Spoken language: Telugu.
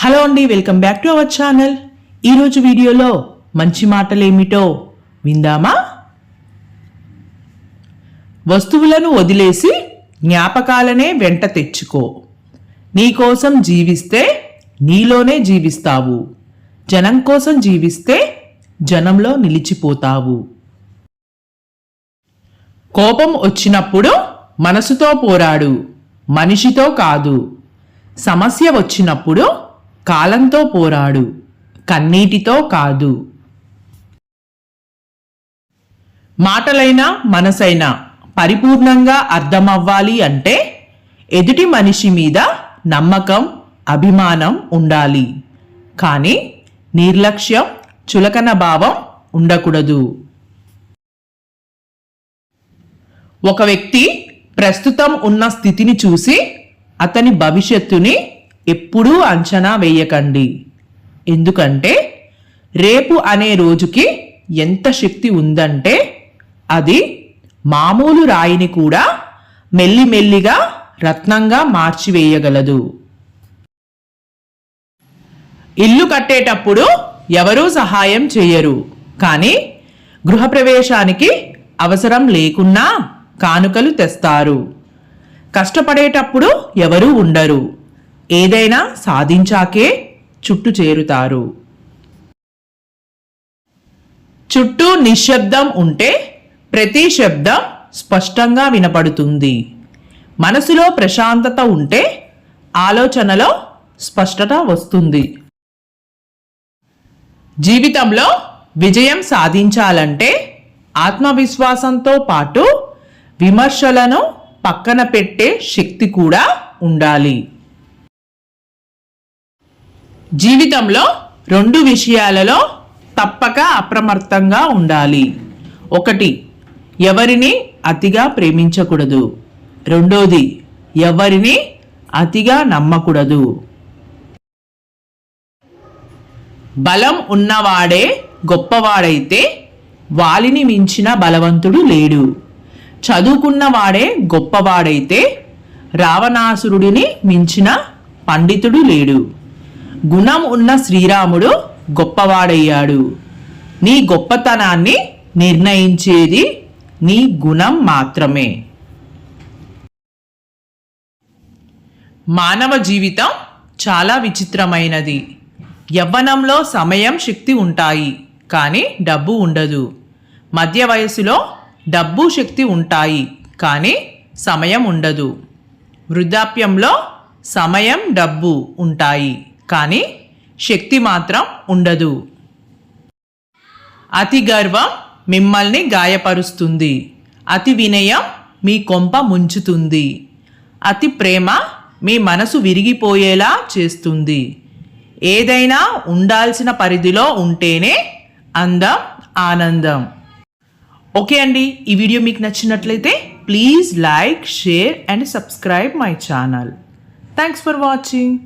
హలో అండి, welcome back to our channel. ఈరోజు వీడియోలో మంచి మాటలు ఏమిటో విందామా? వస్తువులను వదిలేసి జ్ఞాపకాలనే వెంట తెచ్చుకో. నీకోసం జీవిస్తే నీలోనే జీవిస్తావు. జనం కోసం జీవిస్తే జనంలో నిలిచిపోతావు. కోపం వచ్చినప్పుడు మనసుతో పోరాడు, మనిషితో కాదు. సమస్య వచ్చినప్పుడు కాలంతో పోరాడు, కన్నీటితో కాదు. మాటలైనా మనసైనా పరిపూర్ణంగా అర్థమవ్వాలి అంటే ఎదుటి మనిషి మీద నమ్మకం, అభిమానం ఉండాలి. కానీ నిర్లక్ష్యం, చులకన భావం ఉండకూడదు. ఒక వ్యక్తి ప్రస్తుతం ఉన్న స్థితిని చూసి అతని భవిష్యత్తుని ఎప్పుడూ అంచనా వేయకండి. ఎందుకంటే రేపు అనే రోజుకి ఎంత శక్తి ఉందంటే అది మామూలు రాయిని కూడా మెల్లిమెల్లిగా రత్నంగా మార్చివేయగలదు. ఇల్లు కట్టేటప్పుడు ఎవరూ సహాయం చేయరు, కానీ గృహప్రవేశానికి అవసరం లేకున్నా కానుకలు తెస్తారు. కష్టపడేటప్పుడు ఎవరూ ఉండరు, ఏదైనా సాధించాకే చుట్టూ చేరుతారు. చుట్టూ నిశ్శబ్దం ఉంటే ప్రతి శబ్దం స్పష్టంగా వినపడుతుంది. మనసులో ప్రశాంతత ఉంటే ఆలోచనలో స్పష్టత వస్తుంది. జీవితంలో విజయం సాధించాలంటే ఆత్మవిశ్వాసంతో పాటు విమర్శలను పక్కన పెట్టే శక్తి కూడా ఉండాలి. జీవితంలో 2 విషయాలలో తప్పక అప్రమత్తంగా ఉండాలి. 1, ఎవరిని అతిగా ప్రేమించకూడదు. 2, ఎవరిని అతిగా నమ్మకూడదు. బలం ఉన్నవాడే గొప్పవాడైతే వాలిని మించిన బలవంతుడు లేడు. చదువుకున్నవాడే గొప్పవాడైతే రావణాసురుడిని మించిన పండితుడు లేడు. గుణం ఉన్న శ్రీరాముడు గొప్పవాడయ్యాడు. నీ గొప్పతనాన్ని నిర్ణయించేది నీ గుణం మాత్రమే. మానవ జీవితం చాలా విచిత్రమైనది. యవ్వనంలో సమయం, శక్తి ఉంటాయి, కానీ డబ్బు ఉండదు. మధ్య వయసులో డబ్బు, శక్తి ఉంటాయి, కానీ సమయం ఉండదు. వృద్ధాప్యంలో సమయం, డబ్బు ఉంటాయి, కానీ శక్తి మాత్రం ఉండదు. అతి గర్వం మిమ్మల్ని గాయపరుస్తుంది. అతి వినయం మీ కొంప ముంచుతుంది. అతి ప్రేమ మీ మనసు విరిగిపోయేలా చేస్తుంది. ఏదైనా ఉండాల్సిన పరిధిలో ఉంటేనే అందం, ఆనందం. ఓకే అండి, ఈ వీడియో మీకు నచ్చినట్లయితే please like, share and subscribe my channel. Thanks for watching.